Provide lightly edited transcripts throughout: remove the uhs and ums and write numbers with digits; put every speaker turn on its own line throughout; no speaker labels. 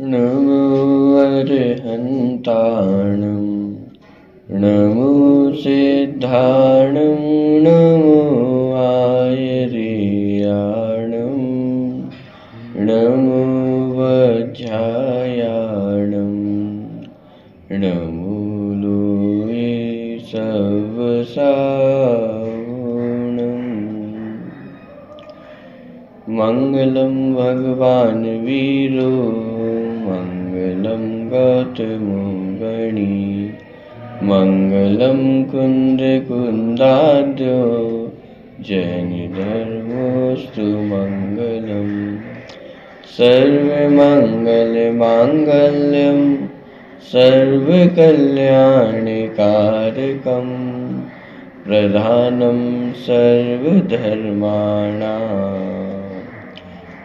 नमो अरहन्ताणं नमो सिद्धाणं नमो आयर्याणं नमो वज्रायाणं नमो लोये सवसावणम्। मंगलम भगवान वीरो मंगलम गौतमो गणी मंगलम कुंद कुंदाद्यो जैन धर्मोस्तु मंगलम। सर्वमंगल मांगल्यम सर्वकल्याणकारकम प्रधानम सर्वधर्माणां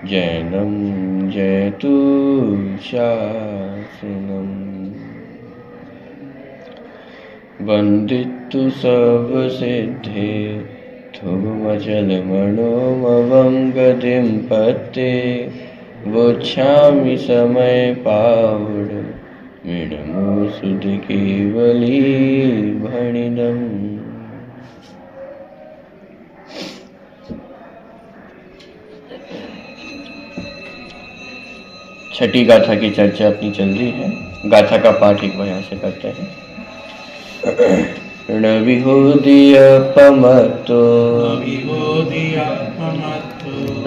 जैनम जयतु शासनम। वंदितु सर्वसिद्धे थुमचल मनोमवं गतिं पत्ते वोच्छामि समय पावड मिडमो सुध केवली भणिनम्। छठी गाथा की चर्चा अपनी चल रही है। गाथा का पाठ एक बार यहाँ से करते हैं। णविहोदियपमतो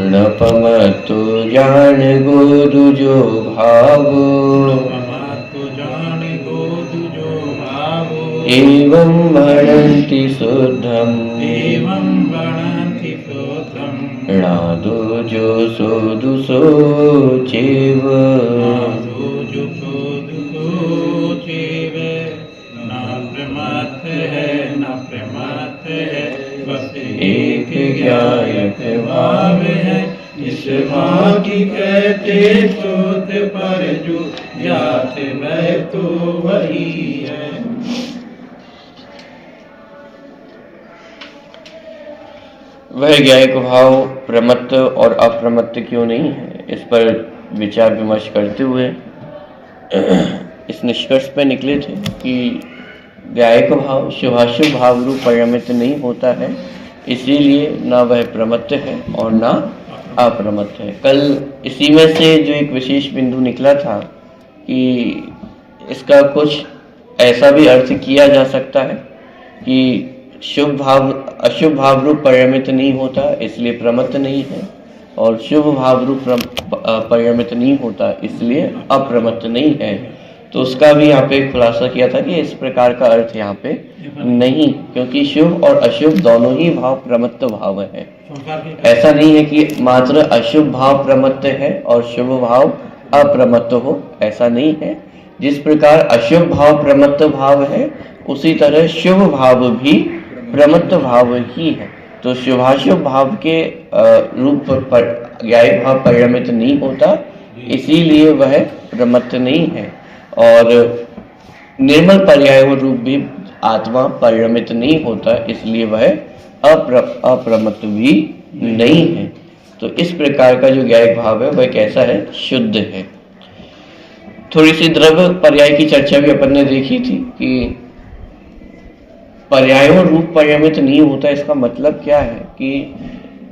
णपमतो जान गोदुजो भावो एवं भणन्ति शुद्धम् णादो जो सोदुसो चेव एक ज्ञायक भाव है इस भाव की कहते सोत पर जो जात वह तो वही है। वह ज्ञायक भाव प्रमत्त और अप्रमत्त क्यों नहीं है, इस पर विचार विमर्श करते हुए इस निष्कर्ष पर निकले थे कि ज्ञायक भाव शुभाशुभ भाव रूप परिणमित नहीं होता है, इसीलिए ना वह प्रमत्त है और ना अप्रमत्त है। कल इसी में से जो एक विशेष बिंदु निकला था कि इसका कुछ ऐसा भी अर्थ किया जा सकता है कि शुभ भाव अशुभ भाव रूप परिणमित नहीं होता इसलिए प्रमत्त नहीं है, और शुभ भाव रूप परिणमित नहीं होता इसलिए अप्रमत्त नहीं है। तो उसका भी यहाँ पे खुलासा किया था कि इस प्रकार का अर्थ यहाँ पे नहीं, क्योंकि शुभ और अशुभ दोनों ही भाव प्रमत्त भाव है। ऐसा नहीं है कि मात्र अशुभ भाव प्रमत्त है और शुभ भाव अप्रमत्त हो, ऐसा नहीं है। जिस प्रकार अशुभ भाव प्रमत्त भाव है उसी तरह शुभ भाव भी प्रमत्त भाव ही है। तो शुभाशुभ भाव के रूप पर ज्ञायक भाव परिणमित नहीं होता, इसीलिए वह प्रमत्त नहीं है, और निर्मल पर्याय रूप भी आत्मा परिणमित नहीं होता, इसलिए वह अप्रमत्त भी नहीं है। तो इस प्रकार का जो ज्ञायक भाव है वह कैसा है, शुद्ध है। थोड़ी सी द्रव्य पर्याय की चर्चा भी अपन ने देखी थी कि पर्यायों रूप परिणमित नहीं होता, इसका मतलब क्या है कि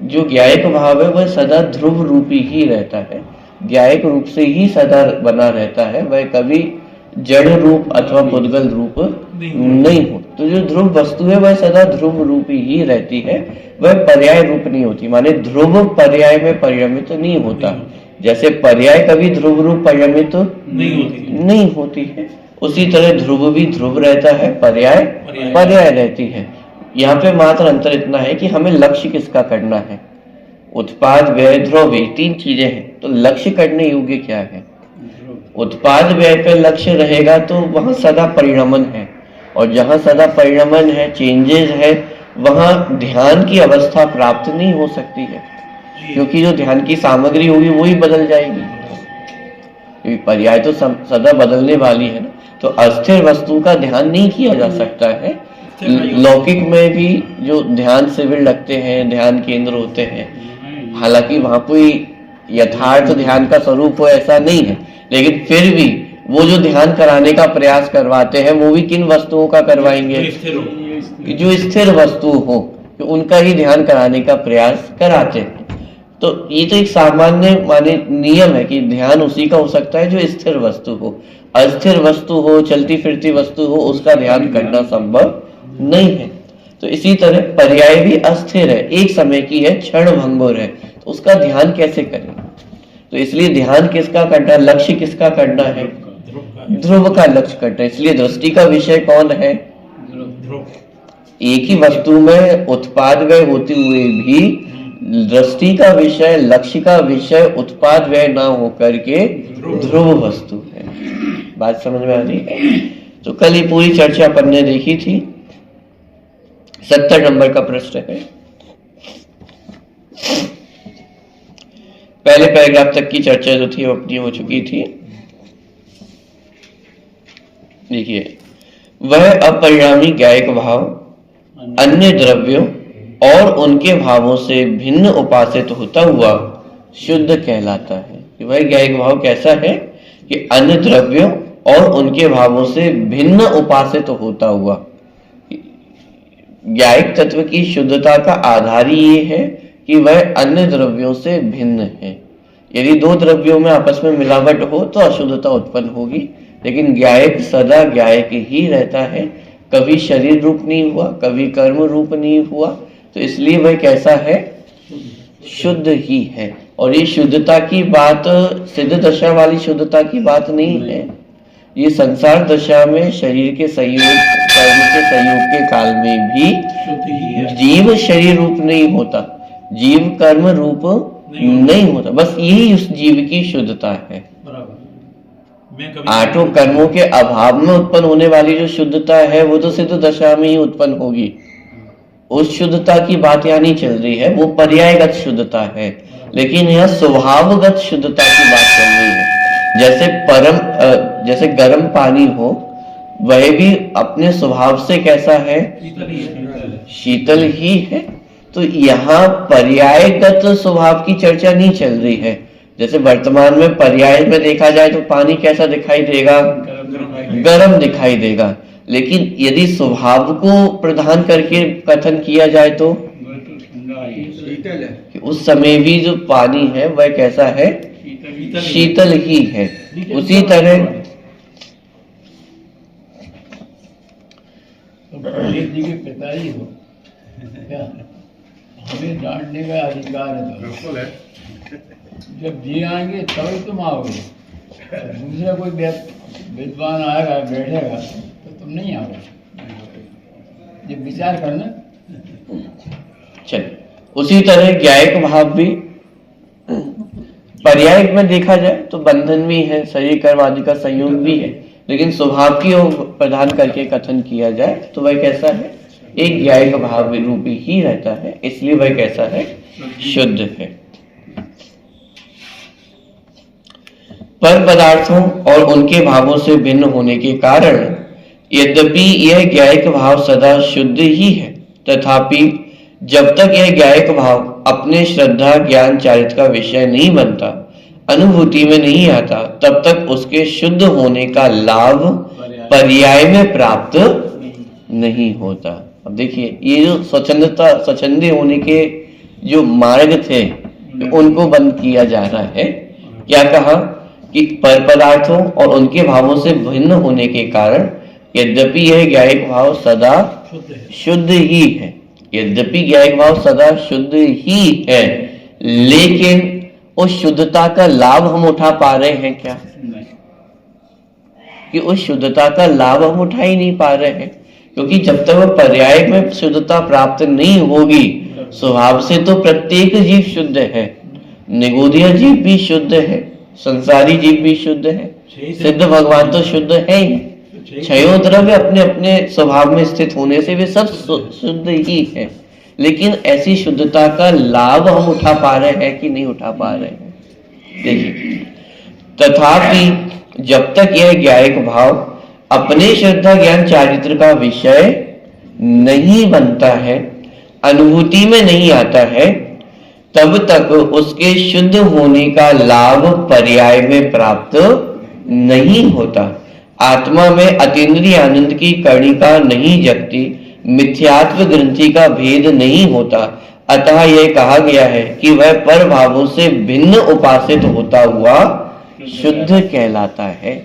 जो ज्ञायक भाव है वह सदा ध्रुव रूपी ही रहता है, ज्ञायक रूप से ही सदा बना रहता है, वह कभी जड़ रूप अथवा पुद्गल रूप नहीं हो। तो जो ध्रुव वस्तु है वह सदा ध्रुव रूपी ही रहती है, वह पर्याय रूप नहीं होती, माने ध्रुव पर्याय में परिणमित नहीं होता। जैसे पर्याय कभी ध्रुव रूप परिणमित नहीं होती है, उसी तरह ध्रुव भी ध्रुव रहता है, पर्याय पर्याय रहती है। यहाँ पे मात्र अंतर इतना है कि हमें लक्ष्य किसका करना है। उत्पाद व्यय ध्रुव तीन चीजें हैं, तो लक्ष्य करने योग्य क्या है। उत्पाद व्यय पे लक्ष्य रहेगा तो वहां सदा परिणमन है, और जहां सदा परिणमन है, चेंजेस है, वहां ध्यान की अवस्था प्राप्त नहीं हो सकती है, क्योंकि जो ध्यान की सामग्री होगी वही बदल जाएगी, क्योंकि पर्याय तो सदा बदलने वाली है ना। तो अस्थिर वस्तु का ध्यान नहीं किया जा सकता है। लौकिक में भी जो ध्यान शिविर लगते हैं, ध्यान केंद्र होते हैं, हालांकि वहां कोई यथार्थ ध्यान का स्वरूप हो ऐसा नहीं है, लेकिन फिर भी वो जो ध्यान कराने का प्रयास करवाते हैं वो भी किन वस्तुओं का करवाएंगे? जो स्थिर वस्तु हो, तो उनका ही ध्यान कराने का प्रयास कराते हैं। तो ये तो एक सामान्य माने नियम है कि ध्यान उसी का हो सकता है जो स्थिर वस्तु हो। अस्थिर वस्तु हो, चलती फिरती वस्तु हो, उसका ध्यान करना संभव नहीं है। तो इसी तरह पर्याय भी अस्थिर है, एक समय की है, क्षण भंगुर है, तो उसका ध्यान कैसे करें? तो इसलिए ध्यान किसका करना है? लक्ष्य किसका करना है? ध्रुव का लक्ष्य करना है। इसलिए दृष्टि का विषय कौन है? एक ही वस्तु में उत्पाद व्यय होते हुए भी दृष्टि का विषय, लक्ष्य का विषय उत्पाद व्यय ना होकर के ध्रुव वस्तु है। बात समझ में आ रही है? तो कल ये पूरी चर्चा अपन ने देखी थी। 70 नंबर का प्रश्न है। पहले पैराग्राफ तक की चर्चा जो थी वो अपनी हो चुकी थी। देखिए, वह अपरिणामी ज्ञायक भाव अन्य द्रव्यों और उनके भावों से भिन्न उपासित होता हुआ शुद्ध कहलाता है। वह ज्ञायक भाव कैसा है कि अन्य द्रव्यों और उनके भावों से भिन्न उपासित होता हुआ। ज्ञायक तत्व की शुद्धता का आधार ही ये है कि वह अन्य द्रव्यों से भिन्न है। यदि दो द्रव्यों में आपस में मिलावट हो तो अशुद्धता उत्पन्न होगी, लेकिन ज्ञायक सदा ज्ञायक ही रहता है, कभी शरीर रूप नहीं हुआ, कभी कर्म रूप नहीं हुआ, तो इसलिए वह कैसा है? शुद्ध ही है। और ये शुद्धता की बात सिद्ध दशा वाली शुद्धता की बात नहीं है, ये संसार दशा में शरीर के संयोग, कर्म के संयोग के काल में भी जीव शरीर रूप नहीं होता, जीव कर्म रूप नहीं होता, बस यही उस जीव की शुद्धता है। आठों कर्मों के अभाव में उत्पन्न होने वाली जो शुद्धता है वो तो सिद्ध दशा में ही उत्पन्न होगी। उस शुद्धता की बात यहाँ नहीं चल रही है, वो पर्यायगत शुद्धता है, लेकिन यह स्वभावगत शुद्धता की बात चल रही है। जैसे गर्म पानी हो, वह भी अपने स्वभाव से कैसा है? शीतल ही है। तो यहाँ पर्यायगत स्वभाव की चर्चा नहीं चल रही है। जैसे वर्तमान में पर्याय में देखा जाए तो पानी कैसा दिखाई देगा? गर्म दिखाई देगा, लेकिन यदि स्वभाव को प्रदान करके कथन किया जाए तो कि उस समय भी जो पानी है वह कैसा है? शीतल ही है। उसी तरह
जी के पिताजी हो क्या हमें डांटने का अधिकार है? जब जी आएंगे तभी तुम आओगे, दूसरा कोई विद्वान आएगा बैठेगा तो तुम नहीं आओगे। ये विचार करना।
चलिए, उसी तरह ज्ञायक भाव भी पर्याय में देखा जाए तो बंधन भी है, शरीर कर्म आदि का संयोग भी है, लेकिन स्वभाव की ओर प्रदान करके कथन किया जाए तो वह कैसा है? एक ज्ञायक भाव रूपी ही रहता है, इसलिए वह कैसा है? शुद्ध है। पर पदार्थों और उनके भावों से भिन्न होने के कारण यद्यपि यह ज्ञायक भाव सदा शुद्ध ही है, तथापि जब तक यह ज्ञायक भाव अपने श्रद्धा ज्ञान चारित्र का विषय नहीं बनता, अनुभूति में नहीं आता, तब तक उसके शुद्ध होने का लाभ पर्याय में प्राप्त नहीं होता। अब देखिए, ये जो स्वच्छंदी होने के जो मार्ग थे उनको बंद किया जा रहा है। क्या कहा कि पर पदार्थों और उनके भावों से भिन्न होने के कारण यद्यपि यह ज्ञायक भाव सदा शुद्ध ही है, यद्यपि ज्ञायक भाव सदा शुद्ध ही है, लेकिन उस शुद्धता का लाभ हम उठा पा रहे हैं क्या? कि उस शुद्धता का लाभ हम उठा ही नहीं पा रहे हैं, क्योंकि जब तक वह पर्याय में शुद्धता प्राप्त नहीं होगी, स्वभाव से तो प्रत्येक जीव शुद्ध है, निगोदीय जीव भी शुद्ध है, संसारी जीव भी शुद्ध है, सिद्ध भगवान तो शुद्ध है ही, छयों द्रव्य अपने अपने स्वभाव में स्थित होने से वे सब शुद्ध ही है, लेकिन ऐसी शुद्धता का लाभ हम उठा पा रहे हैं कि नहीं उठा पा रहे हैं? देखिए, तथापि जब तक यह ज्ञायक भाव अपने श्रद्धा ज्ञान चारित्र का विषय नहीं बनता है, अनुभूति में नहीं आता है, तब तक उसके शुद्ध होने का लाभ पर्याय में प्राप्त नहीं होता। आत्मा में अतीन्द्रिय आनंद की कणिका नहीं जगती, मिथ्यात्व ग्रंथि का भेद नहीं होता। अतः यह कहा गया है कि वह पर भावों से भिन्न उपासित होता हुआ शुद्ध कहलाता है।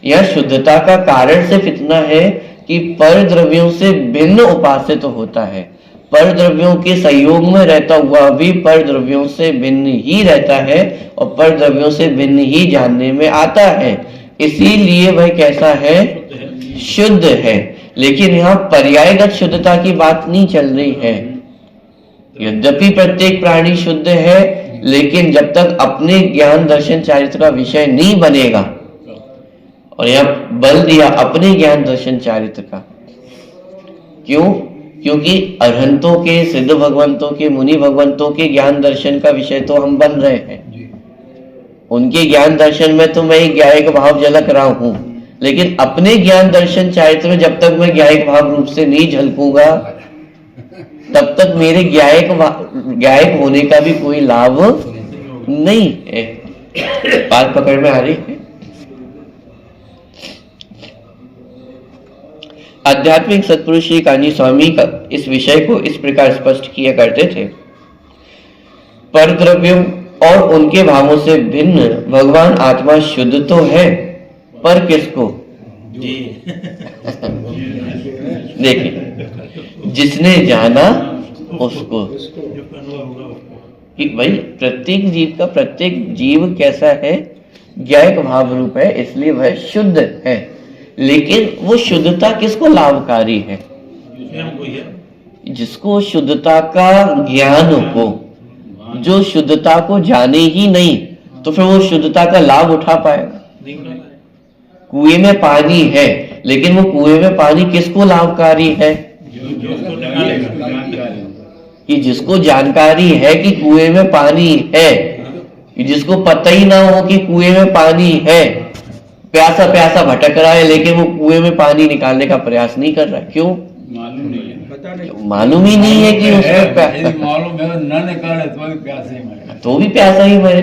यह शुद्धता का कारण सिर्फ इतना है कि पर द्रव्यों से भिन्न उपासित होता है। पर द्रव्यों के संयोग में रहता हुआ भी पर द्रव्यों से भिन्न ही रहता है और पर द्रव्यों से भिन्न ही जानने में आता है, इसीलिए वह कैसा है? शुद्ध है। लेकिन यहाँ पर्यायगत शुद्धता की बात नहीं चल रही है। यद्यपि प्रत्येक प्राणी शुद्ध है, लेकिन जब तक अपने ज्ञान दर्शन चारित्र का विषय नहीं बनेगा, और यहाँ बल दिया अपने ज्ञान दर्शन चारित्र का। क्यों? क्योंकि अरहंतों के, सिद्ध भगवंतों के, मुनि भगवंतों के ज्ञान दर्शन का विषय तो हम बन रहे हैं। उनके ज्ञान दर्शन में तो मैं ज्ञायक भाव झलक रहा हूं, लेकिन अपने ज्ञान दर्शन चारित्र में जब तक मैं ज्ञायक भाव रूप से नहीं झलकूंगा, तब तक मेरे ज्ञायक होने का भी कोई लाभ नहीं है। बात पकड़ में आ रही है? आध्यात्मिक सत्पुरुष श्री कान्ही स्वामी का इस विषय को इस प्रकार स्पष्ट किया करते थे। पर द्रव्यों और उनके भावों से भिन्न भगवान आत्मा शुद्ध तो है, पर किसको? देखिए, जिसने जाना उसको। कि भाई प्रत्येक जीव का, प्रत्येक जीव कैसा है? ज्ञायक भाव रूप है, इसलिए वह शुद्ध है। लेकिन वो शुद्धता किसको लाभकारी है? जिसको शुद्धता का ज्ञान हो। जो शुद्धता को जाने ही नहीं, तो फिर वो शुद्धता का लाभ उठा पाएगा? कुएं में पानी है, लेकिन वो कुएं में पानी किसको लाभकारी है? कि जिसको जानकारी है कि कुएं में पानी है, जिसको पता ही ना हो कि कुएं में पानी है, प्यासा प्यासा भटक रहा है, लेकिन वो कुएं में पानी निकालने का प्रयास नहीं कर रहा। क्यों? मालूम ही नहीं है कि उसको प्यासा।
मालूम है न निकाले तो भी प्यासा ही मरे,
तो भी प्यासा ही मरे।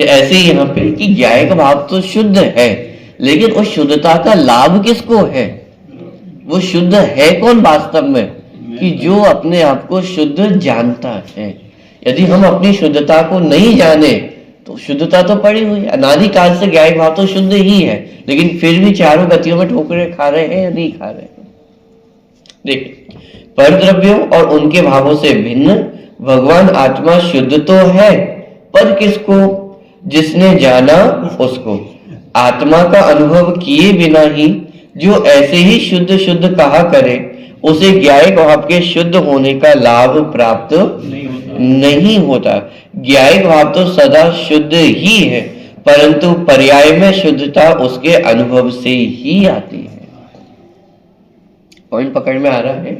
ऐसे ही यहाँ पे कि ज्ञायक भाव तो शुद्ध है, लेकिन उस शुद्धता का लाभ किसको है? वो शुद्ध है कौन वास्तव में? कि जो अपने आप को शुद्ध जानता है। यदि हम अपनी शुद्धता को नहीं जाने तो शुद्धता तो पड़ी हुई है। अनादि काल से ज्ञायक भाव तो शुद्ध ही है, लेकिन फिर भी चारों गतियों में ठोकरें खा रहे हैं या नहीं खा रहे हैं? देखिए, पर द्रव्यों और उनके भावों से भिन्न भगवान आत्मा शुद्ध तो है, पर किसको? जिसने जाना उसको। आत्मा का अनुभव किए बिना ही जो ऐसे ही शुद्ध शुद्ध कहा करे, उसे ज्ञायक भाव के शुद्ध होने का लाभ प्राप्त नहीं होता। ज्ञायक भाव तो सदा शुद्ध ही है, परंतु पर्याय में शुद्धता उसके अनुभव से ही आती है। पॉइंट पकड़ में आ रहा है?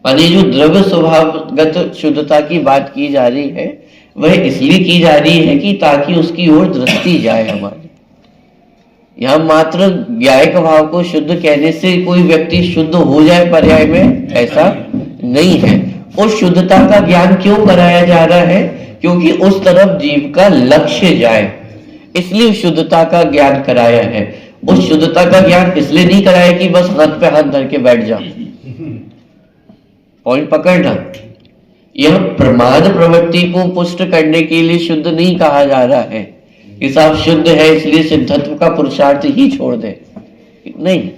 मानिए जो द्रव्य स्वभावगत शुद्धता की बात की जा रही है, वह इसलिए की जा रही है कि ताकि उसकी ओर दृष्टि जाए हमारी। यहाँ मात्र ज्ञायक भाव को शुद्ध कहने से कोई व्यक्ति शुद्ध हो जाए पर्याय में, ऐसा नहीं है। उस शुद्धता का ज्ञान क्यों कराया जा रहा है? क्योंकि उस तरफ जीव का लक्ष्य जाए, इसलिए शुद्धता का ज्ञान कराया है। उस शुद्धता का ज्ञान इसलिए नहीं कराया कि बस हाथ पे हाथ धर के बैठ जाओ। पॉइंट पकड़ना। यह प्रमाद प्रवृत्ति को पुष्ट करने के लिए शुद्ध नहीं कहा जा रहा है कि साहब शुद्ध है इसलिए सिद्धत्व का पुरुषार्थ ही छोड़ दे। नहीं,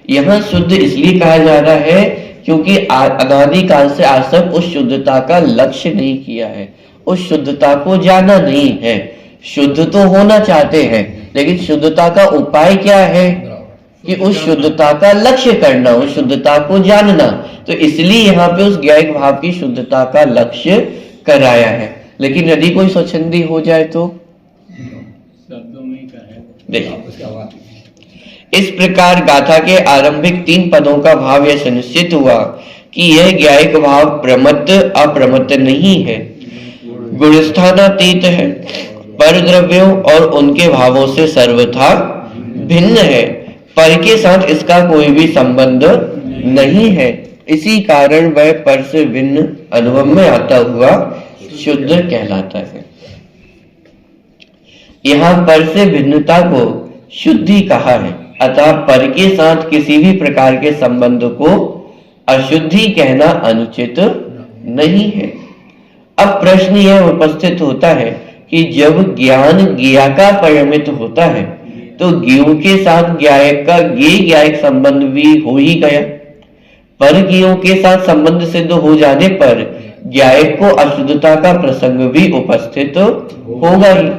यह शुद्ध इसलिए कहा जा रहा है क्योंकि अनादि काल से आज तक उस शुद्धता का लक्ष्य नहीं किया है, उस शुद्धता को जाना नहीं है। शुद्ध तो होना चाहते हैं, लेकिन शुद्धता का उपाय क्या है? कि उस शुद्धता का लक्ष्य करना, उस शुद्धता को जानना। तो इसलिए यहाँ पे उस ज्ञायक भाव की शुद्धता का लक्ष्य कराया है। लेकिन यदि कोई स्वच्छंदी हो जाए तो देखिए, इस प्रकार गाथा के आरंभिक 3 पदों का भाव यह सुनिश्चित हुआ कि यह ज्ञायक भाव प्रमत्त अप्रमत्त नहीं है, गुणस्थानातीत है, पर द्रव्यों और उनके भावों से सर्वथा भिन्न है, पर के साथ इसका कोई भी संबंध नहीं है। इसी कारण वह पर से भिन्न अनुभव में आता हुआ शुद्ध कहलाता है। यहाँ पर से भिन्नता को शुद्धि कहा है, अतः पर के साथ किसी भी प्रकार के संबंध को अशुद्धि कहना अनुचित नहीं है। अब प्रश्न यह उपस्थित होता है कि जब ज्ञान ज्ञाका परिमित होता है तो ज्ञेय के साथ ज्ञायक का ज्ञेय ज्ञायक संबंध भी हो ही गया। पर ज्ञेयों के साथ संबंध सिद्ध हो जाने पर ज्ञायक को अशुद्धता का प्रसंग भी उपस्थित होगा ही।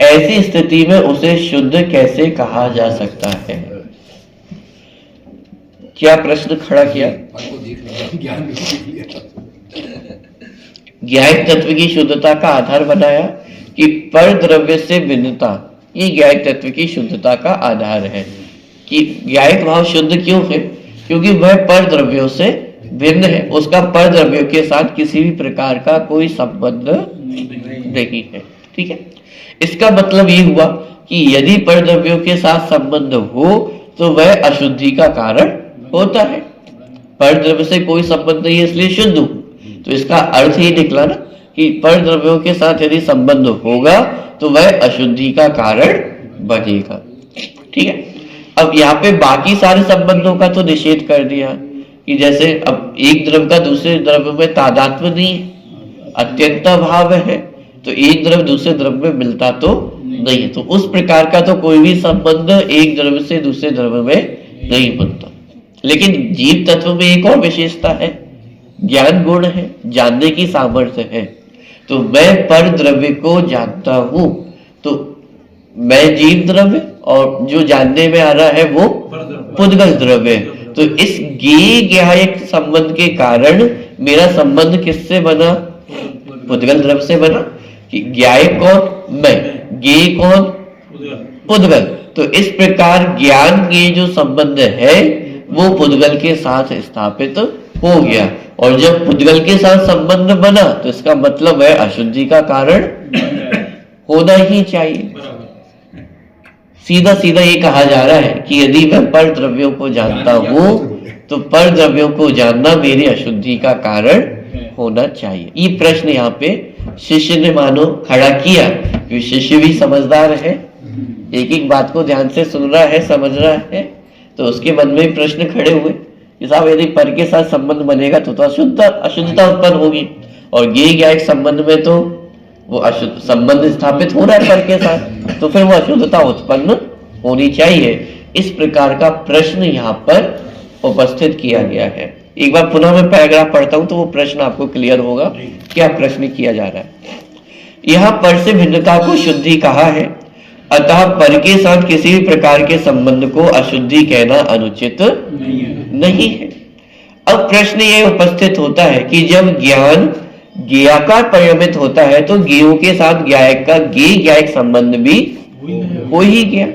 ऐसी स्थिति में उसे शुद्ध कैसे कहा जा सकता है? क्या प्रश्न खड़ा किया? ज्ञायक तत्व की शुद्धता का आधार बनाया कि पर द्रव्य से भिन्नता, ये ज्ञायक तत्व की शुद्धता का आधार है कि ज्ञायक भाव शुद्ध क्यों है? क्योंकि वह पर द्रव्यों से भिन्न है, उसका पर द्रव्यों के साथ किसी भी प्रकार का कोई संबंध नहीं है। ठीक है, इसका मतलब ये हुआ कि यदि पर द्रव्यों के साथ संबंध हो तो वह अशुद्धि का कारण होता है। पर द्रव्य से कोई संबंध नहीं है इसलिए शुद्ध हो, तो इसका अर्थ ही निकला ना कि पर द्रव्यों के साथ यदि संबंध होगा तो वह अशुद्धि का कारण बनेगा। ठीक है, अब यहाँ पे बाकी सारे संबंधों का तो निषेध कर दिया कि जैसे अब एक द्रव्य का दूसरे द्रव्य में तादात्म्य नहीं है, अत्यंत भाव है, तो एक द्रव्य दूसरे द्रव्य में मिलता तो नहीं है, तो उस प्रकार का तो कोई भी संबंध एक द्रव्य से दूसरे द्रव्य में नहीं बनता। लेकिन जीव तत्व में एक और विशेषता है, ज्ञान गुण है, जानने की सामर्थ्य है। तो मैं पर द्रव्य को जानता हूं तो मैं जीव द्रव्य और जो जानने में आ रहा है वो पुद्गल द्रव्य। तो इस ज्ञेय ज्ञायक संबंध के कारण मेरा संबंध किससे बना? पुद्गल द्रव्य से बना। कि ज्ञायक कौन? मैं, ज्ञेय कौन? पुद्गल। तो इस प्रकार ज्ञान ज्ञेय जो संबंध है वो पुद्गल के साथ स्थापित हो गया, और जब पुद्गल के साथ संबंध बना तो इसका मतलब है अशुद्धि का कारण होना ही चाहिए। सीधा सीधा ये कहा जा रहा है कि यदि मैं पर द्रव्यों को जानता हूं तो पर द्रव्यों को जानना मेरी अशुद्धि का कारण होना चाहिए। ये प्रश्न यहाँ पे शिष्य ने मानो खड़ा किया, क्योंकि शिष्य भी समझदार है, एक एक बात को ध्यान से सुन रहा है, समझ रहा है, तो उसके मन में प्रश्न खड़े हुए कि साहब यदि पर के साथ संबंध बनेगा तो अशुद्धता उत्पन्न होगी, और ज्ञेय ज्ञायक संबंध में तो वो अशुद्ध संबंध स्थापित हो रहा है पर के साथ, तो फिर वो अशुद्धता उत्पन्न होनी चाहिए। इस प्रकार का प्रश्न यहाँ पर उपस्थित किया गया है। एक बार पुनः मैं पैराग्राफ पढ़ता हूं तो वो प्रश्न आपको क्लियर होगा क्या प्रश्न किया जा रहा है। यहाँ पर से भिन्नता को शुद्धि कहा है, अतः पर के साथ किसी भी प्रकार के संबंध को अशुद्धि कहना अनुचित नहीं है। अब प्रश्न ये उपस्थित होता है कि जब ज्ञान ज्ञाकार परिमित होता है तो ज्ञेयों के साथ ज्ञायक का ज्ञेय ज्ञायक संबंध भी हो ही गया।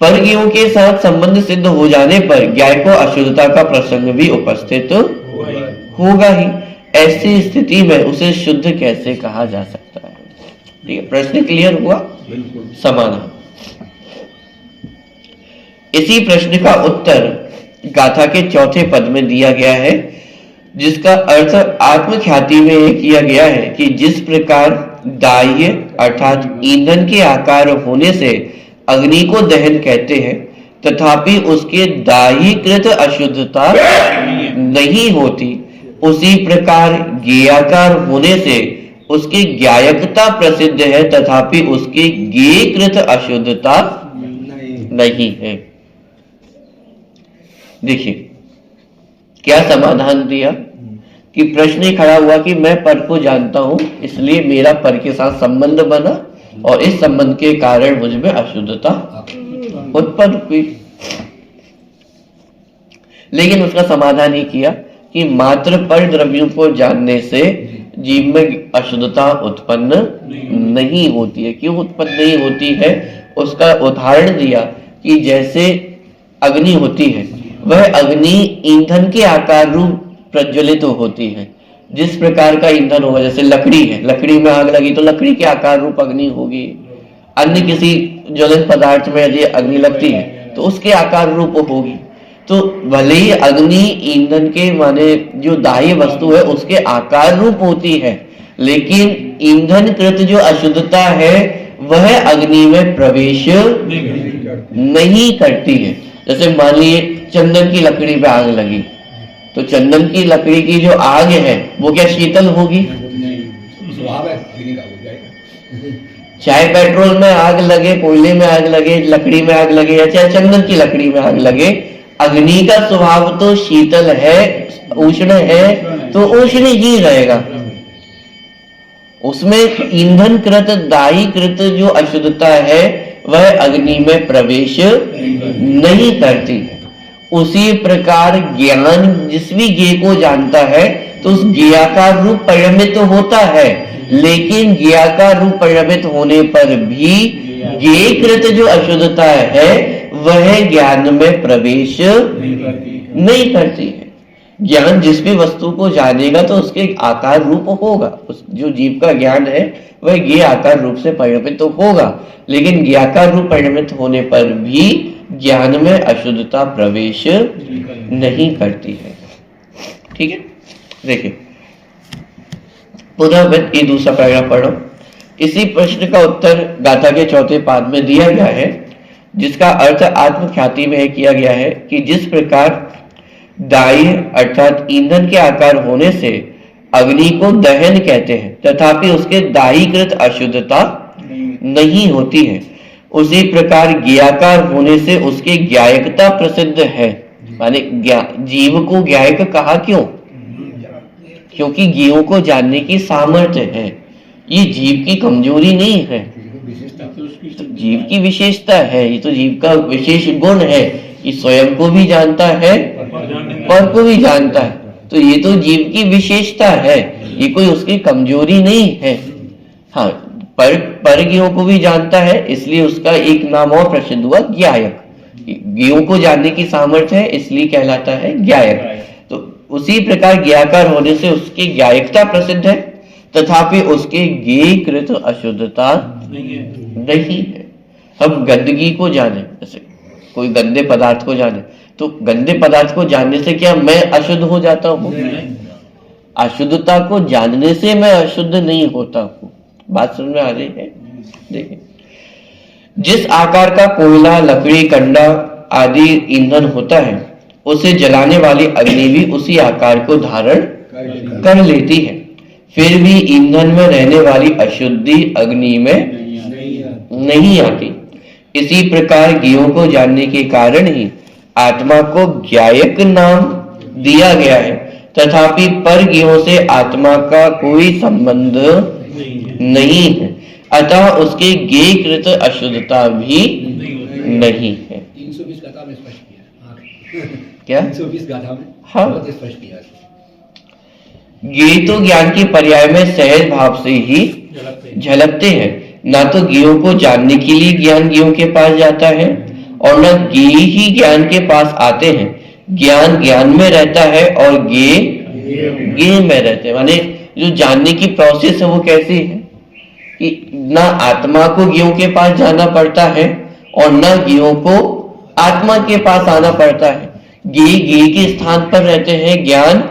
पर ज्ञेयों के साथ संबंध सिद्ध हो जाने पर ज्ञायक को अशुद्धता का प्रसंग भी उपस्थित होगा ही। ऐसी स्थिति में उसे शुद्ध कैसे कहा जा सकता है? ठीक है, प्रश्न क्लियर हुआ? समाधान। इसी प्रश्न का उत्तर गाथा के चौथे पद में दिया गया है, जिसका अर्थ आत्मख्याति में यह किया गया है कि जिस प्रकार दाह्य अर्थात ईंधन के आकार होने से अग्नि को दहन कहते हैं, तथापि उसके दाह्यकृत अशुद्धता नहीं होती, उसी प्रकार ज्ञेयाकार होने से उसकी ज्ञायकता प्रसिद्ध है, तथापि उसकी ज्ञेयकृत अशुद्धता नहीं है। देखिए क्या समाधान दिया कि प्रश्न ही खड़ा हुआ कि मैं पर को जानता हूं इसलिए मेरा पर के साथ संबंध बना और इस संबंध के कारण मुझ में अशुद्धता उत्पन्न हुई। लेकिन उसका समाधान ही किया कि मात्र पर द्रव्यों को जानने से जीव में अशुद्धता उत्पन्न नहीं होती है। क्यों उत्पन्न नहीं होती है? उसका उदाहरण दिया कि जैसे अग्नि होती है, वह अग्नि ईंधन के आकार रूप प्रज्वलित होती है। जिस प्रकार का ईंधन होगा, जैसे लकड़ी है, लकड़ी में आग लगी तो लकड़ी के आकार रूप अग्नि होगी। अन्य किसी ज्वलन पदार्थ में यदि अग्नि लगती है तो उसके आकार रूप होगी। तो भले ही अग्नि ईंधन के माने जो दाह्य वस्तु है उसके आकार रूप होती है, लेकिन ईंधन कृत जो अशुद्धता है वह अग्नि में प्रवेश नहीं करती है। जैसे मान लीजिए चंदन की लकड़ी पे आग लगी, तो चंदन की लकड़ी की जो आग है वो क्या शीतल होगी?
स्वभाव है अग्नि का, हो जाएगा।
चाहे पेट्रोल में आग लगे, कोयले में आग लगे, लकड़ी में आग लगे, या चाहे चंदन की लकड़ी में आग लगे, अग्नि का स्वभाव तो शीतल है, उष्ण है, तो उष्ण ही रहेगा। उसमें ईंधन कृत दाई कृत जो अशुद्धता है वह अग्नि में प्रवेश नहीं करती है। उसी प्रकार ज्ञान जिस भी ज्ञ को जानता है तो उस ज्ञाकार रूप परिणमित होता है, लेकिन ज्ञाकार रूप परिणमित होने पर भी ज्ञकृत जो अशुद्धता है वह ज्ञान में प्रवेश नहीं करती है। ज्ञान जिस भी वस्तु को जानेगा तो उसके आकार रूप होगा, उस जो जीव का ज्ञान है वह ज्ञ आकार रूप से परिणमित तो होगा, लेकिन ज्ञाकार रूप परिणमित होने पर भी ज्ञान में अशुद्धता प्रवेश नहीं करती है। ठीक है, देखिए पुनः ये दूसरा पैराग्राफ पढ़ो। इसी प्रश्न का उत्तर गाथा के चौथे पाद में दिया गया है, जिसका अर्थ आत्मख्याति में किया गया है कि जिस प्रकार दाई अर्थात ईंधन के आकार होने से अग्नि को दहन कहते हैं, तथापि उसके दाहीकृत अशुद्धता नहीं होती है, उसी प्रकार ज्ञाकार होने से उसकी ज्ञायकता प्रसिद्ध है। माने जीव को ज्ञायक कहा क्यों? क्योंकि ज्ञों को जानने की सामर्थ्य है। ये जीव की कमजोरी नहीं है, तो जीव की विशेषता है, ये तो जीव का विशेष गुण है कि स्वयं को भी जानता है पर को भी जानता है, तो ये तो जीव की विशेषता है, ये कोई उसकी कमजोरी नहीं है। हाँ, पर ज्ञों को भी जानता है, इसलिए उसका एक नाम और प्रसिद्ध हुआ ज्ञायक। ज्ञों को जानने की सामर्थ्य है इसलिए कहलाता है ज्ञायक। तो उसी प्रकार ज्ञाकार होने से उसकी ज्ञायकता प्रसिद्ध है, तथापि उसके ज्ञकृत अशुद्धता नहीं है। हम गंदगी को जाने, जैसे कोई गंदे पदार्थ को जाने, तो गंदे पदार्थ को जानने से क्या मैं अशुद्ध हो जाता हूँ? अशुद्धता को जानने से मैं अशुद्ध नहीं होता हूँ। बात समझ में आ रही है? देखिए, जिस आकार का कोयला, लकड़ी, कंडा आदि ईंधन होता है, उसे जलाने वाली अग्नि भी उसी आकार को धारण कर लेती है। फिर भी ईंधन में रहने वाली अशुद्धि अग्नि में नहीं आती। इसी प्रकार ज्ञों को जानने के कारण ही आत्मा को ज्ञायक नाम दिया गया है, तथापि पर ज्ञों से आत्मा का कोई संबंध नहीं है, अतः उसके ज्ञकृत अशुद्धता भी नहीं है।
320 गाथा में स्पष्ट किया।
क्या
320 गाथा में
हाँ
बहुत स्पष्ट किया।
ज्ञ तो ज्ञान के पर्याय में सहज भाव से ही झलकते हैं। ना तो ज्ञों को जानने के लिए ज्ञान ज्ञों के पास जाता है और न ज्ञ ही ज्ञान के पास आते हैं। ज्ञान ज्ञान में रहता है और ज्ञ में रहते हैं। माने जो जानने की प्रोसेस है वो कैसी है कि ना आत्मा को ज्ञों के पास जाना पड़ता है और न ज्ञों को आत्मा के पास आना पड़ता है। ज्ञ के स्थान पर रहते हैं, ज्ञान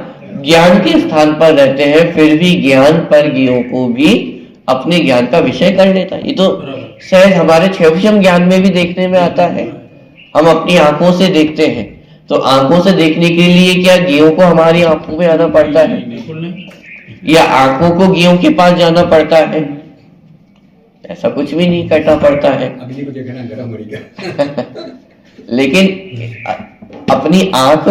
ज्ञान के स्थान पर रहते हैं, फिर भी ज्ञान पर ज्ञों को भी अपने ज्ञान का विषय कर लेता है। ये तो शायद हमारे छविषम ज्ञान में भी देखने में आता है। हम अपनी आंखों से देखते हैं, तो आंखों से देखने के लिए क्या ज्ञों को हमारी आंखों में आना पड़ता है या आंखों को ज्ञों के पास जाना पड़ता है? ऐसा कुछ भी नहीं करना पड़ता है।
अग्नि को देखना गरम हो गया।
लेकिन अपनी आंख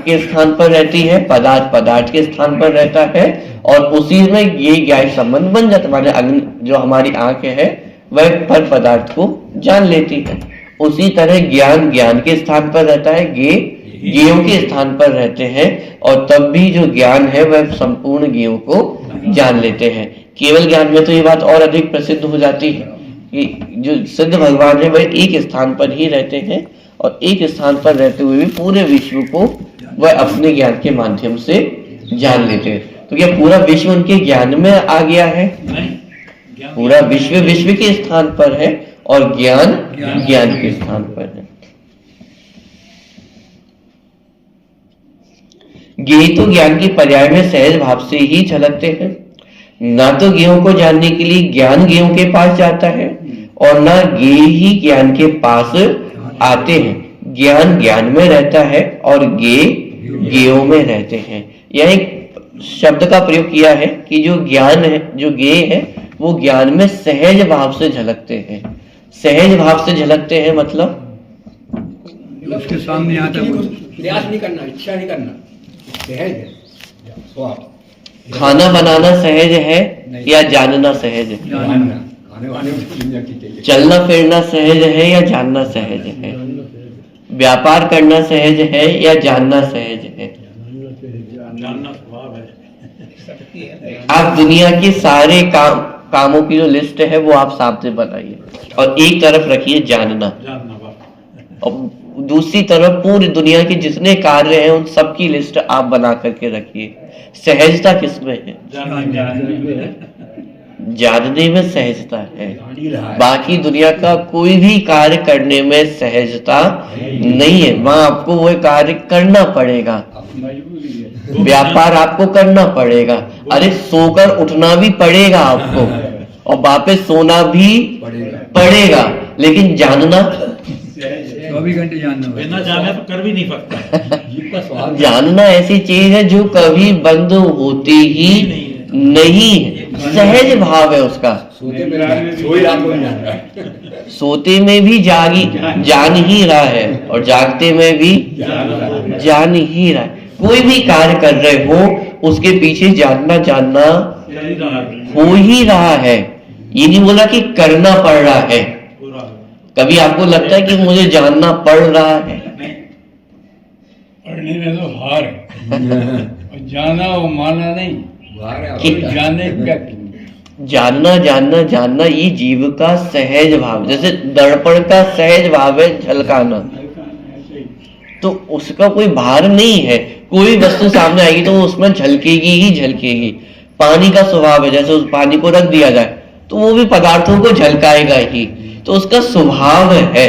के स्थान पर रहती है, पदार्थ के स्थान पर रहता है, और उसी में ये ज्ञान संबंध बन जाता है। माने अग्नि जो हमारी आंख है वह पर पदार्थ को जान लेती है। उसी तरह ज्ञान ज्ञान के स्थान पर रहता है, ज्ञों के स्थान पर रहते हैं, और तब भी जो ज्ञान है वह संपूर्ण ज्ञों को जान लेते हैं। केवल ज्ञान में तो ये बात और अधिक प्रसिद्ध हो जाती है कि जो सिद्ध भगवान है वह एक स्थान पर ही रहते हैं, और एक स्थान पर रहते हुए भी पूरे विश्व को वह अपने ज्ञान के माध्यम से जान लेते हैं। तो क्या पूरा विश्व उनके ज्ञान में आ गया है? पूरा विश्व विश्व के स्थान पर है और ज्ञान ज्ञान के स्थान पर है। ज्ञ तो ज्ञान के पर्याय में सहज भाव से ही झलकते हैं। ना तो ज्ञों को जानने के लिए ज्ञान ज्ञों के पास जाता है और ना ज्ञेय ही ज्ञान के पास आते हैं। ज्ञान ज्ञान में रहता है और ज्ञेय ज्ञेयों में रहते हैं। यह एक शब्द का प्रयोग किया है कि जो ज्ञान है, जो ज्ञेय है, वो ज्ञान में सहज भाव से झलकते हैं। सहज भाव से झलकते हैं मतलब
उसके सामने आता है, प्रयास नहीं करना, इच्छा नहीं करना, सहज है स्वभाव।
खाना बनाना सहज है या जानना सहज है?
जानना, खाने वाने में दुनिया की चाहिए।
चलना फिरना सहज है या जानना सहज है? व्यापार करना सहज है या जानना सहज है?
जानना स्वभाव है।
आप दुनिया के सारे कामों की जो लिस्ट है वो आप सामने बनाइए और एक तरफ रखिए जानना, और दूसरी तरफ पूरी दुनिया के जितने कार्य हैं उन सब की लिस्ट आप बना करके रखिए। सहजता किसमें है? जानने में सहजता है। बाकी दुनिया का कोई भी कार्य करने में सहजता नहीं है। वहां आपको वो कार्य करना पड़ेगा, व्यापार आपको करना पड़ेगा, अरे सोकर उठना भी पड़ेगा आपको और वापस सोना भी पड़ेगा, लेकिन जानना
24 घंटे जानना,
बिना जाने तो कर भी नहीं सकता।
जानना ऐसी चीज है जो कभी बंद होती ही नहीं है। सहज भाव है उसका।
सोते में सोई रात को जान रहा है,
सोते में भी जान ही रहा है और जागते में भी जान ही रहा है। कोई भी कार्य कर रहे हो उसके पीछे जानना हो ही रहा है। ये नहीं बोला कि करना पड़ रहा है। कभी आपको लगता है कि मुझे जानना पड़ रहा है?
पढ़ने में तो हार है और जाना और माना नहीं।
कि
जाने क्या
जानना ये जीव का सहज भाव, जैसे दर्पण का सहज भाव है झलकाना, तो उसका कोई भार नहीं है। कोई वस्तु सामने आएगी तो वो उसमें झलकेगी ही झलकेगी। पानी का स्वभाव है, जैसे उस पानी को रख दिया जाए तो वो भी पदार्थों को झलकाएगा ही, तो उसका स्वभाव है,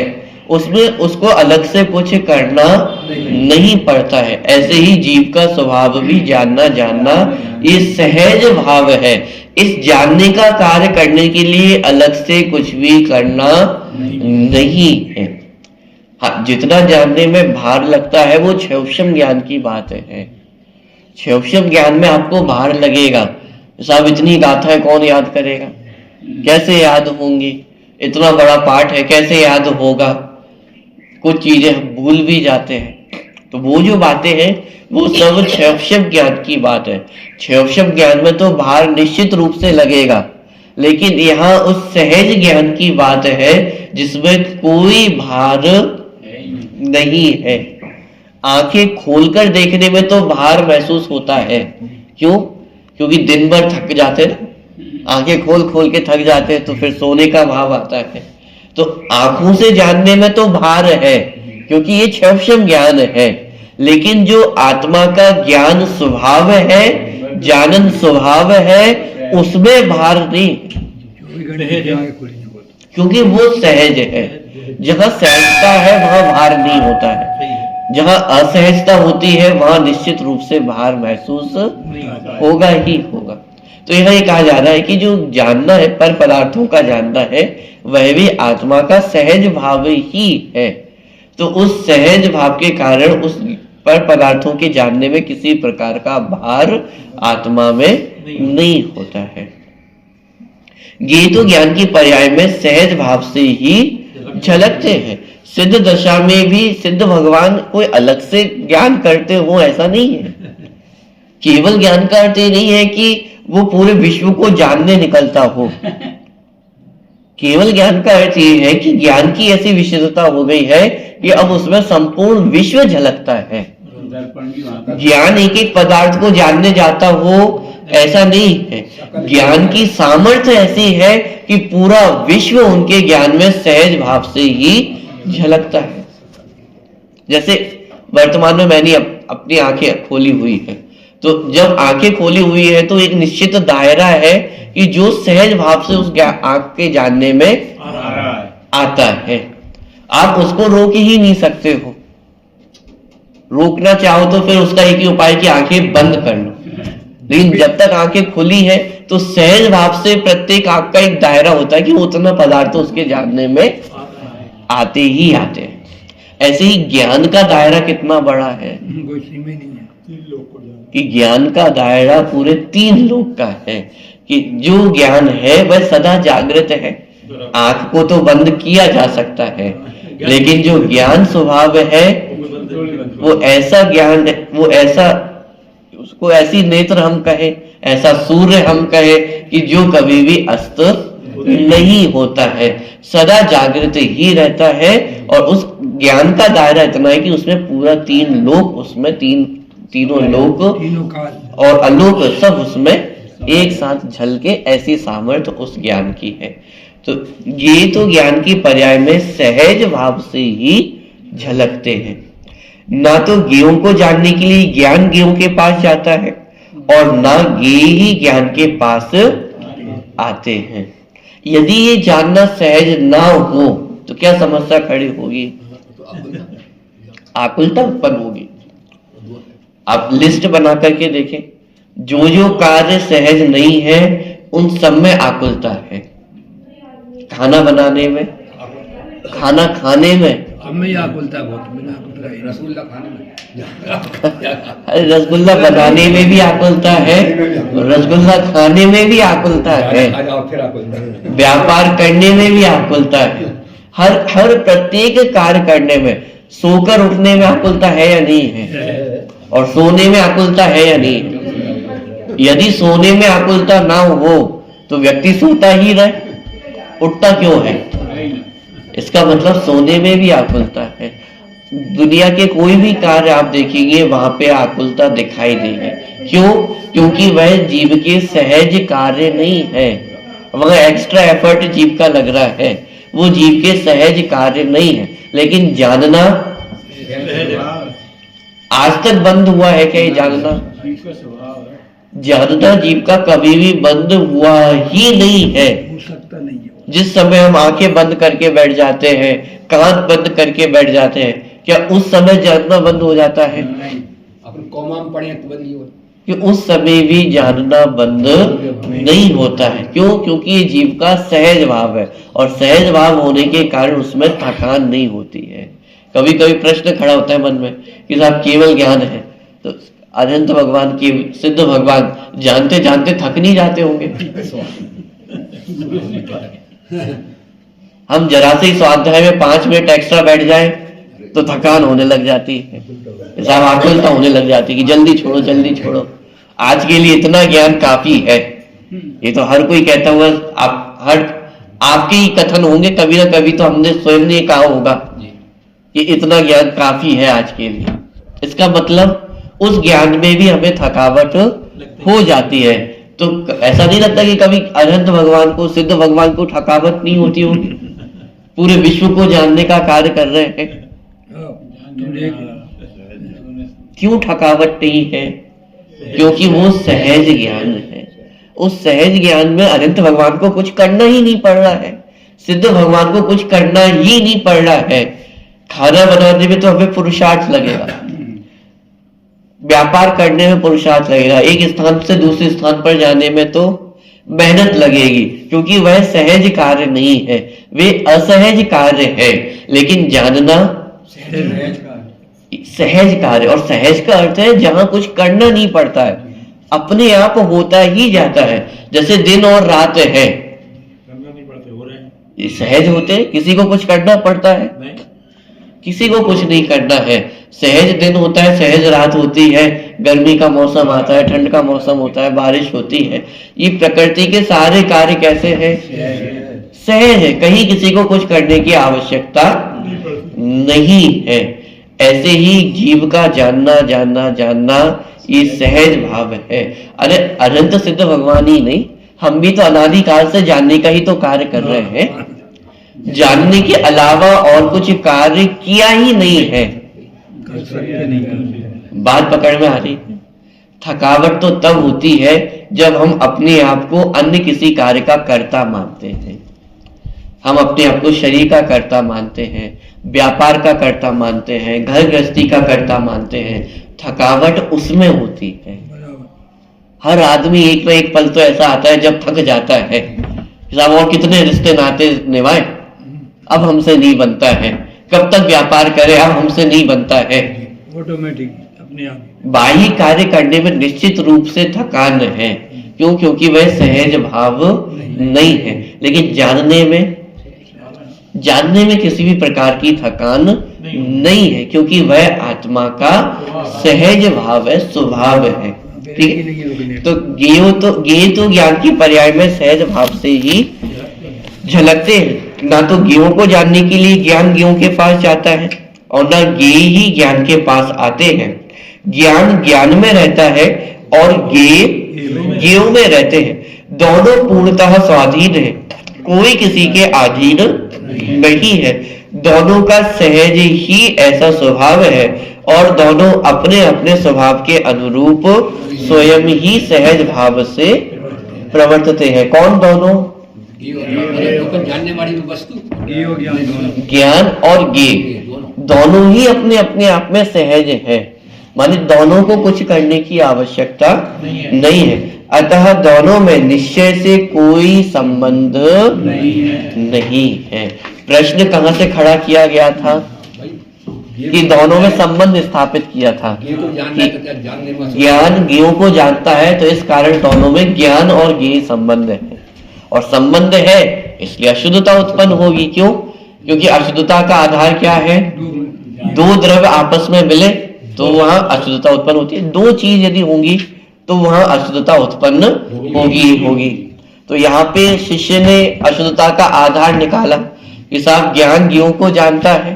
उसमें उसको अलग से कुछ करना नहीं पड़ता है। ऐसे ही जीव का स्वभाव भी जानना ये सहज भाव है। इस जानने का कार्य करने के लिए अलग से कुछ भी करना नहीं है। हाँ, जितना जानने में भार लगता है वो क्षौक्षम ज्ञान की बात है। क्षौक्षम ज्ञान में आपको भार लगेगा, साहब इतनी गाथाएं कौन याद करेगा, कैसे याद होंगी, इतना बड़ा पाठ है कैसे याद होगा, कुछ चीजें भूल भी जाते हैं। तो वो जो बातें हैं वो सब क्षौक्षम ज्ञान की बात है। क्षौक्षम ज्ञान में तो भार निश्चित रूप से लगेगा, लेकिन यहाँ उस सहज ज्ञान की बात है जिसमें कोई भार नहीं है। आंखें खोलकर देखने में तो भार महसूस होता है। क्यों? क्योंकि दिन भर थक जाते ना, आंखें खोल खोल के थक जाते हैं तो फिर सोने का भाव आता है। तो आंखों से जानने में तो भार है क्योंकि ये क्षौक्षम ज्ञान है, लेकिन जो आत्मा का ज्ञान स्वभाव है, जानन स्वभाव है, उसमें भार नहीं, क्योंकि वो सहज है। जहां सहजता है वहां भार नहीं होता है, जहां असहजता होती है वहां निश्चित रूप से भार महसूस होगा ही होगा। तो यहाँ ये कहा जा रहा है कि जो जानना है, पर पदार्थों का जानना है, वह भी आत्मा का सहज भाव ही है। तो उस सहज भाव के कारण उस पर पदार्थों के जानने में किसी प्रकार का भार आत्मा में नहीं होता है। ये तो ज्ञान की पर्याय में सहज भाव से ही झलकते हैं। सिद्ध दशा में भी सिद्ध भगवान कोई अलग से ज्ञान करते हो ऐसा नहीं है। केवल ज्ञान का अर्थ ये नहीं है कि वो पूरे विश्व को जानने निकलता हो। केवल ज्ञान का अर्थ ये है कि ज्ञान की ऐसी विशेषता हो गई है कि अब उसमें संपूर्ण विश्व झलकता है। ज्ञान एक एक पदार्थ को जानने जाता हो ऐसा नहीं है। ज्ञान की सामर्थ्य ऐसी है कि पूरा विश्व उनके ज्ञान में सहज भाव से ही झलकता है। जैसे वर्तमान में मैंने अपनी आंखें खोली हुई है, तो जब आंखें खोली हुई है तो एक निश्चित दायरा है कि जो सहज भाव से उस आंख के जानने में आता है। आप उसको रोक ही नहीं सकते हो। रोकना चाहो तो फिर उसका एक ही उपाय कि आंखें बंद कर लो, लेकिन जब तक आंखें खुली है तो सहज भाव से प्रत्येक आपका एक दायरा होता है कि उतना पदार्थ उसके जानने में आते ही आते हैं। ऐसे ही ज्ञान का दायरा कितना बड़ा है
कोई सीमा ही नहीं है।
कि ज्ञान का दायरा पूरे 3 लोक का है, कि जो ज्ञान है वह सदा जागृत है। आंख को तो बंद किया जा सकता है, लेकिन जो ज्ञान स्वभाव है वो ऐसा ज्ञान है, वो ऐसा, उसको ऐसी नेत्र हम कहें, ऐसा सूर्य हम कहें कि जो कभी भी अस्त नहीं होता है, सदा जागृत ही रहता है। और उस ज्ञान का दायरा इतना है कि उसमें पूरा 3 लोक, उसमें तीनों लोक
तीनों काल
और आलोक सब उसमें एक साथ झलके, ऐसी सामर्थ्य उस ज्ञान की है। तो ये तो ज्ञान की पर्याय में सहज भाव से ही झलकते हैं। ना तो ज्ञेयों को जानने के लिए ज्ञान ज्ञेयों के पास जाता है, और ना ज्ञेय ही ज्ञान के पास आते हैं। यदि ये जानना सहज ना हो तो क्या समस्या खड़ी होगी? आकुलता उत्पन्न होगी। आप लिस्ट बना करके देखें, जो जो कार्य सहज नहीं है उन सब में आकुलता है। खाना बनाने में, खाना खाने में,
हमें ही आकुलता है बहुत, बिना आकुलता है।
रसगुल्ला खाने में
अरे रसगुल्ला बनाने में भी आकुलता है, रसगुल्ला खाने में भी आकुलता है, व्यापार करने में भी आकुलता है, हर प्रत्येक कार्य करने में। सोकर उठने में आकुलता है या नहीं है? और सोने में आकुलता है या नहीं है? यदि सोने में आकुलता ना हो तो व्यक्ति सोता ही रहे, उठता क्यों है? इसका मतलब सोने में भी आकुलता है। दुनिया के कोई भी कार्य आप देखेंगे वहां पे आकुलता दिखाई देगी। क्यों? क्योंकि वह जीव के सहज कार्य नहीं है, वह एक्स्ट्रा एफर्ट जीव का लग रहा है, वो जीव के सहज कार्य नहीं है। लेकिन जानना आज तक बंद हुआ है क्या? ये जानना, जानना जीव का कभी भी बंद हुआ ही नहीं है।
हो सकता नहीं है।
जिस समय हम आंखें बंद करके बैठ जाते हैं, कान बंद करके बैठ जाते हैं, क्या उस समय जानना बंद हो जाता है?
अपन कौमा में पढ़े तो बंद ही हो,
कि उस समय भी जानना बंद नहीं होता है। क्यों? क्योंकि ये जीव का सहज भाव है, और सहज भाव होने के कारण उसमें थकान नहीं होती है। कभी कभी प्रश्न खड़ा होता है मन में कि साहब केवल ज्ञान है, तो अनंत भगवान की, सिद्ध भगवान जानते जानते थक नहीं जाते होंगे? हम जरा से ही स्वाध्याय में 5 मिनट एक्स्ट्रा बैठ जाए तो थकान होने लग जाती है, साहब आकुलता होने लग जाती है कि जल्दी छोड़ो जल्दी छोड़ो, आज के लिए इतना ज्ञान काफी है। ये तो हर कोई कहता हुआ, आपके ही कथन होंगे, कभी ना कभी तो हमने स्वयं ने कहा होगा कि इतना ज्ञान काफी है आज के लिए। इसका मतलब उस ज्ञान में भी हमें थकावट हो जाती है। तो ऐसा नहीं लगता कि कभी अनंत भगवान को, सिद्ध भगवान को थकावट नहीं होती होगी? पूरे विश्व को जानने का कार्य कर रहे हैं, क्यों थकावट नहीं है? क्योंकि वो सहज ज्ञान है। उस सहज ज्ञान में अनंत भगवान को कुछ करना ही नहीं पड़ रहा है, सिद्ध भगवान को कुछ करना ही नहीं पड़ रहा है। खाना बनाने में तो हमें पुरुषार्थ लगेगा, व्यापार करने में पुरुषार्थ लगेगा, एक स्थान से दूसरे स्थान पर जाने में तो मेहनत लगेगी, क्योंकि वह सहज कार्य नहीं है, वे असहज कार्य है। लेकिन जानना सहज कार्य, और सहज का अर्थ है जहां कुछ करना नहीं पड़ता है, अपने आप होता ही जाता है। जैसे दिन और रात है,
करना नहीं पड़ते, हो रहे हैं।
ये सहज होते हैं। किसी को कुछ करना पड़ता है?
नहीं,
किसी को कुछ नहीं करना है। सहज दिन होता है, सहज रात होती है, गर्मी का मौसम आता है, ठंड का मौसम होता है, बारिश होती है। ये प्रकृति के सारे कार्य कैसे हैं? सहज है, कहीं किसी को कुछ करने की आवश्यकता नहीं है। ऐसे ही जीव का जानना जानना जानना ये सहज भाव है। अरे अनंत सिद्ध भगवान ही नहीं, हम भी तो अनादिकाल से जानने का ही तो कार्य कर रहे हैं, जानने के अलावा और कुछ कार्य किया ही नहीं है। बात पकड़ में आ रही है? थकावट तो तब होती है जब हम अपने आप को अन्य किसी कार्य का कर्ता मानते हैं। हम अपने आप को शरीर का कर्ता मानते हैं, व्यापार का कर्ता मानते हैं, घर गृहस्थी का कर्ता मानते हैं। थकावट उसमें होती है। हर आदमी एक ना एक पल तो ऐसा आता है जब थक जाता है, साहब और कितने रिश्ते नाते निभाए, अब हमसे नहीं बनता है, कब तक व्यापार करे, अब हमसे नहीं बनता है।
ऑटोमेटिक अपने आप।
बाह्य कार्य करने में निश्चित रूप से थकान है, क्यों? क्योंकि वह सहज भाव नहीं है। लेकिन जानने में किसी भी प्रकार की थकान नहीं है, क्योंकि वह आत्मा का सहज भाव है, स्वभाव है। ठीक है, तो ज्ञेय तो ज्ञान की पर्याय में सहज भाव से ही झलकते हैं। ना तो ज्ञेयों को जानने के लिए ज्ञान ज्ञेयों के पास जाता है और ना ज्ञेय ही ज्ञान के पास आते हैं। ज्ञान ज्ञान में रहता है और ज्ञेय ज्ञेयों में रहते हैं। दोनों पूर्णतः स्वाधीन है, कोई किसी के अधीन नहीं है। दोनों का सहज ही ऐसा स्वभाव है और दोनों अपने अपने स्वभाव के अनुरूप स्वयं ही सहज भाव से प्रवर्तते हैं। कौन दोनों?
जानने वाली वस्तु,
ज्ञान और ज्ञेय दोनों ही अपने अपने आप में सहज है, माने दोनों को कुछ करने की आवश्यकता नहीं है। अतः दोनों में निश्चय से कोई संबंध नहीं है। प्रश्न कहाँ से खड़ा किया गया था कि दोनों में संबंध स्थापित किया था कि ज्ञान ज्ञेयों को जानता है, तो इस कारण दोनों में ज्ञान और ज्ञेय संबंध है, और संबंध है इसलिए अशुद्धता उत्पन्न होगी। क्यों? क्योंकि अशुद्धता का आधार क्या है? दो द्रव्य आपस में मिले तो वहां अशुद्धता उत्पन्न होती है। दो चीज यदि होंगी तो वहां अशुद्धता उत्पन्न होगी। तो यहाँ पे शिष्य ने अशुद्धता का आधार निकाला कि साहब ज्ञान ज्ञेयों को जानता है,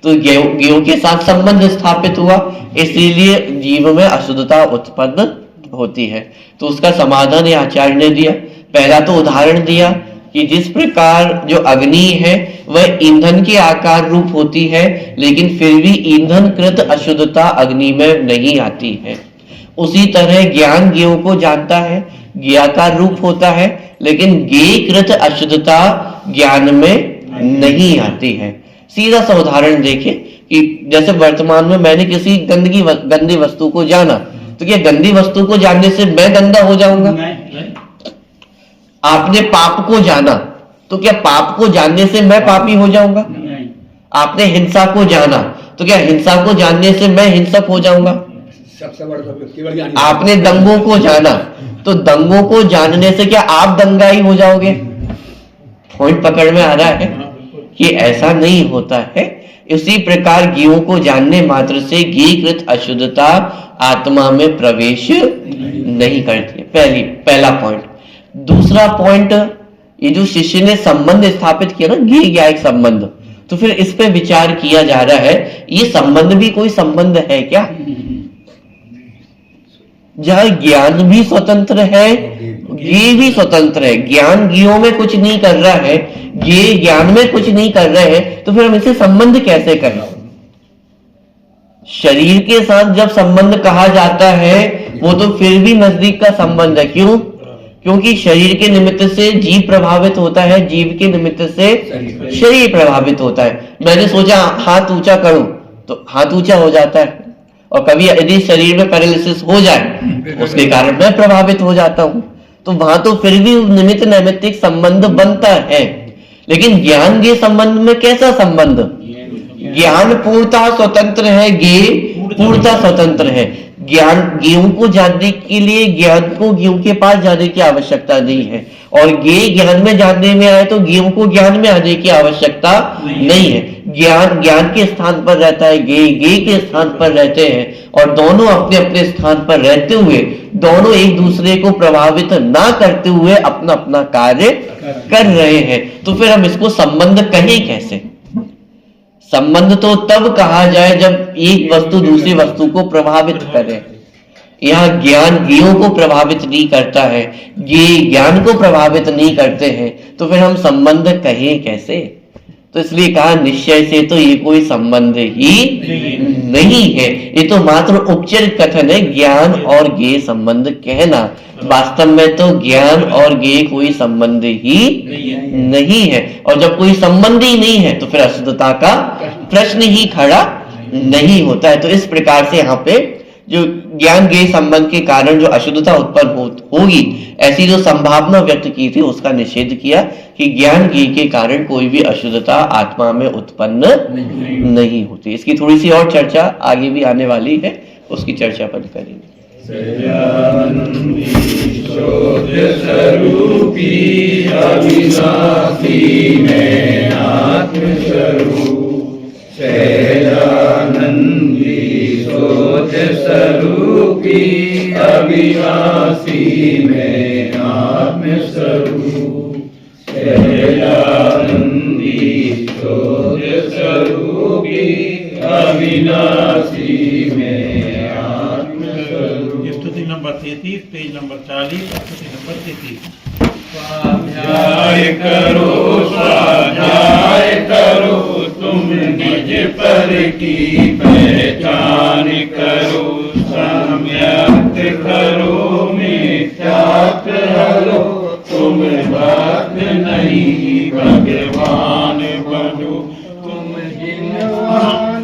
तो ज्ञेयों के साथ संबंध स्थापित हुआ, इसीलिए जीव में अशुद्धता उत्पन्न होती है। तो उसका समाधान ये आचार्य ने दिया। पहला तो उदाहरण दिया कि जिस प्रकार जो अग्नि है वह ईंधन के आकार रूप होती है, लेकिन फिर भी ईंधन कृत अशुद्धता अग्नि में नहीं आती है। उसी तरह ज्ञान ज्ञेयों को जानता है, ज्ञाकार रूप होता है, लेकिन ज्ञेय कृत अशुद्धता ज्ञान में नहीं आती है। सीधा सा उदाहरण देखें कि जैसे वर्तमान में मैंने किसी गंदी वस्तु को जाना, तो क्या गंदी वस्तु को जानने से मैं गंदा हो जाऊंगा? आपने पाप को जाना, तो क्या पाप को जानने से मैं पापी हो जाऊंगा? आपने हिंसा को जाना, तो क्या हिंसा को जानने से मैं हिंसक हो जाऊंगा? आपने दंगों को जाना, तो दंगों को जानने से क्या आप दंगाई हो जाओगे? पॉइंट पकड़ में आ रहा है कि ऐसा नहीं होता है। इसी प्रकार ज्ञेयों को जानने मात्र से ज्ञेयकृत अशुद्धता आत्मा में प्रवेश नहीं करती है। पहला पॉइंट। दूसरा पॉइंट, ये जो शिष्य ने संबंध स्थापित किया ना, ज्ञेय ज्ञायक संबंध, तो फिर इस पे विचार किया जा रहा है, ये संबंध भी कोई संबंध है क्या? जहां ज्ञान भी स्वतंत्र है, ज्ञेय भी स्वतंत्र है। ज्ञान ज्ञेयों में कुछ नहीं कर रहा है, ज्ञेय ज्ञान में कुछ नहीं कर रहे हैं, तो फिर हम इसे संबंध कैसे करें? शरीर के साथ जब संबंध कहा जाता है वो तो फिर भी नजदीक का संबंध है। क्यों? क्योंकि शरीर के निमित्त से जीव प्रभावित होता है, जीव के निमित्त से शरीर प्रभावित होता है। मैंने सोचा हाथ ऊंचा करूं तो हाथ ऊंचा हो जाता है, और कभी यदि शरीर में पैरालिसिस हो जाए उसके कारण मैं प्रभावित हो जाता हूं। तो वहां तो फिर भी निमित्त नैमित्तिक संबंध बनता है। लेकिन ज्ञान के संबंध में कैसा संबंध? ज्ञान पूर्णतः स्वतंत्र है, ज्ञेय पूर्णतः स्वतंत्र है। ज्ञान ज्ञेयों को जानने के लिए ज्ञान को ज्ञेयों के पास जाने की आवश्यकता नहीं है, और ज्ञेय ज्ञान में जानने में आए तो ज्ञेयों को ज्ञान में आने की आवश्यकता नहीं है। ज्ञान ज्ञान के स्थान पर रहता है, ज्ञेय के स्थान पर रहते हैं, और दोनों अपने अपने स्थान पर रहते हुए दोनों एक दूसरे को प्रभावित ना करते हुए अपना अपना कार्य कर रहे हैं। तो फिर हम इसको संबंध कहें कैसे? संबंध तो तब कहा जाए जब एक वस्तु दूसरी वस्तु को प्रभावित करे। यहाँ ज्ञान ज्ञेयों को प्रभावित नहीं करता है, ज्ञेय ज्ञान को प्रभावित नहीं करते हैं, तो फिर हम संबंध कहें कैसे? तो इसलिए कहा निश्चय से तो ये कोई संबंध ही नहीं है, ये तो मात्र उपचारिक कथन है। ज्ञान और ज्ञेय संबंध कहना, वास्तव में तो ज्ञान और ज्ञेय कोई संबंध ही नहीं है। और जब कोई संबंध ही नहीं है तो फिर अशुद्धता का प्रश्न ही खड़ा नहीं होता है। तो इस प्रकार से यहाँ पे जो ज्ञान ज्ञेय संबंध के कारण जो अशुद्धता उत्पन्न होगी, ऐसी जो संभावना व्यक्त की थी उसका निषेध किया कि ज्ञान ज्ञेय के कारण कोई भी अशुद्धता आत्मा में उत्पन्न नहीं होती। इसकी थोड़ी सी और चर्चा आगे भी आने वाली है, उसकी चर्चा अपन करेंगे।
स्वरूपी अविनाशी में आत्मस्वरूप, सहजानंदी शोध स्वरूपी अविनाशी में आत्मस्वरूप।
स्तुति नंबर 33, पेज नंबर 40, स्तुति नंबर 33।
स्वाध्याय करो तुम निज पर की पहचान करो, सम्यक करो मिथ्यात्व हरो, तुम भक्त नहीं भगवान बनो, तुम जिनवान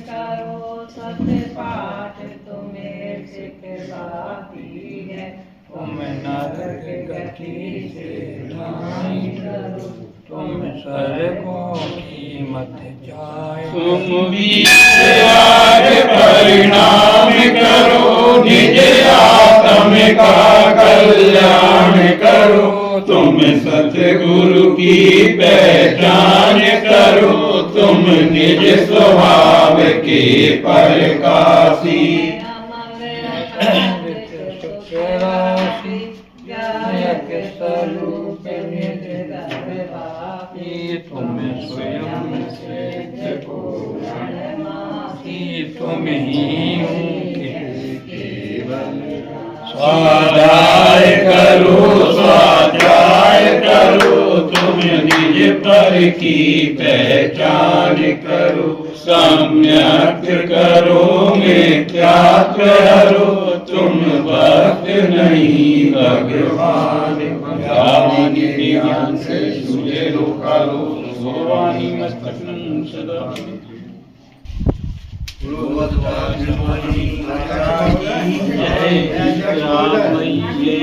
करो सत्य पाठ तुम्हें सिखलाती है, तुम नरक गति से नहीं डरो, तुम स्वर्गों की मत जाए,
तुम विचार परिणाम करो, निज आत्म का कल्याण करो, तुम सतगुरु की पहचान करो, तुम निज स्वभाव के प्रकाशी,
स्वरूप निज दरबारी, तुम स्वयं से तुम ही
स्वाध्याय करो तुम निज पर की पहचान करो, सम्यक करो मिथ्यात्व हरो, तुम भक्त नहीं भगवान, ज्ञान से सूझे लोकालो, सोवाणी मस्तकं सदा। जय